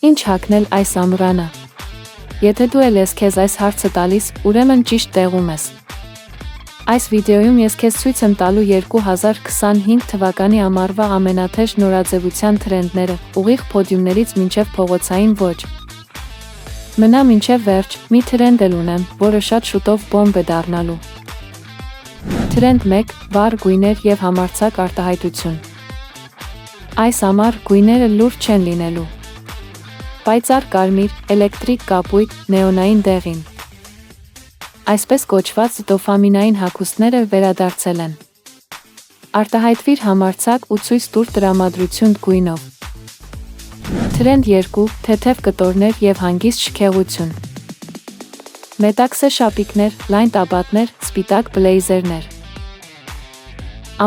Ինչ հագնել այս ամռանը։ Եթե դու ես քեզ այս հարցը տալիս, ուրեմն ճիշտ տեղում ես։ Այս վիդեոյում ես քեզ ցույց եմ տալու 2025 թվականի ամառվա ամենաթեժ նորաձևության թրենդները, ուղիղ փոդիումներից մինչև փողոցային ոճ։ Մնա մինչև վերջ, մի թրենդ էլ ունեմ, որը շատ շուտով բոմբ է դառնալու։ Թրենդ 1. Վառ գույներ և համարձակ արտահայտություն։ Այս ամառ գույները լուրջ չեն լինելու։ Պայծառ կարմիր, էլեկտրիկ կապույտ, նեոնային դեղին։ Այսպես կոչված դոֆամինային հագուստները վերադարձել են։ Արտահայտվիր համարձակ ու ցույց տուր տրամադրություն գույնով։ Թրենդ 2. Թեթև կտորներ և հանգիստ շքեղություն։ Մետաքսե շապիկներ, լայն տաբատներ, սպիտակ բլեյզերներ։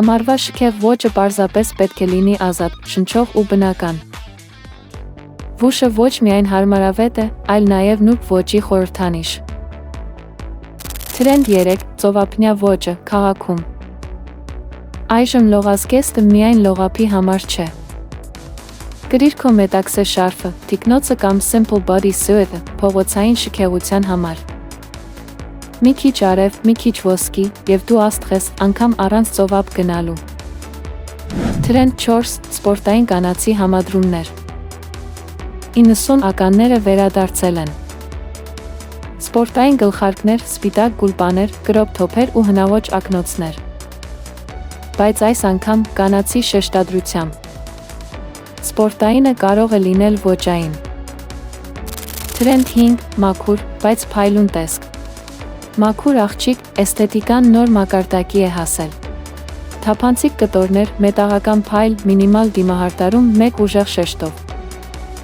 Ամառվա շքեղ ոճը պարզապես պետք է լինի ազատ, շնչող ու բնական։ Վուշը ոչ միայն հարմարավետ է, այլ նաև նուրբ ոճի խորհրդանիշ։ Թրենդ 3. Ծովափնյա ոճը, քաղաքում։ Այժմ լողազգեստը միայն լողափի համար չէ։ Կրիր քո մետաքսե շարֆը, թիկնոցը կամ Simple Body Suede-ը, փողոցային շքեղության համար։ Մի քիչ արև, մի քիչ ոսկի, և դու աստղ ես, անգամ առանց ծովափ գնալու։ Թրենդ 4. Սպորտային կանացի համադրումներ։ 90-ականները վերադարձել են։ Սպորտային գլխարկներ, սպիտակ գուլպաներ, կրոպ թոփեր ու հնաոճ ակնոցներ։ Բայց այս անգամ կանացի շեշտադրությամբ։ Սպորտայինը կարող է լինել ոճային։ Թրենդ 5. Մաքուր, բայց փայլուն տեսք։ Մաքուր աղջիկ, էսթետիկան նոր մակարդակի է հասել։ Թափանցիկ կտորներ, մետաղական փայլ, մինիմալ դիմահարդարում մեկ ուժեղ շեշտով։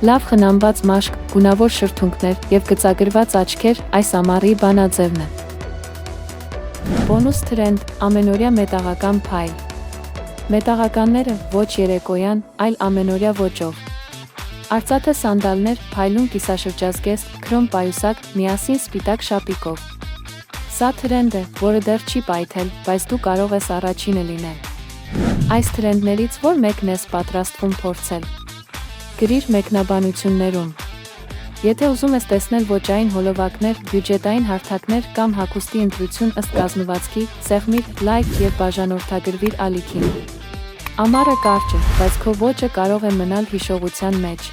Լավ խնամված մաշկ, գունավոր շրթունքներ և գծագրված աչքեր այս ամառի բանաձևն է։ Բոնուս թրենդ. ամենօրյա մետաղական փայլ։ Մետաղականները ոչ երեկոյան, այլ ամենօրյա ոճով։ Արծաթե սանդալներ, փայլուն կիսաշրջազգեստ, քրոմ պայուսակ, միասին սպիտակ շապիկով։ Սա թրենդ է, որը դեռ չի պայթել, բայց դու կարող ես առաջինը լինել։ Այս թրենդներից որ մեկն ես պատրաստվում փորձել։ Գրիր մեկնաբանություններում։ Եթե ուզում ես տեսնել ոճային հոլովակներ, բյուջետային հարթակներ կամ հագուստի ընտրություն ըստ կազմվածքի, սեղմիր լայք և բաժանորդագրվիր ալիքին։ Ամառը կարճ է, բայց քո ոճը կարող է մնալ հիշողության մեջ։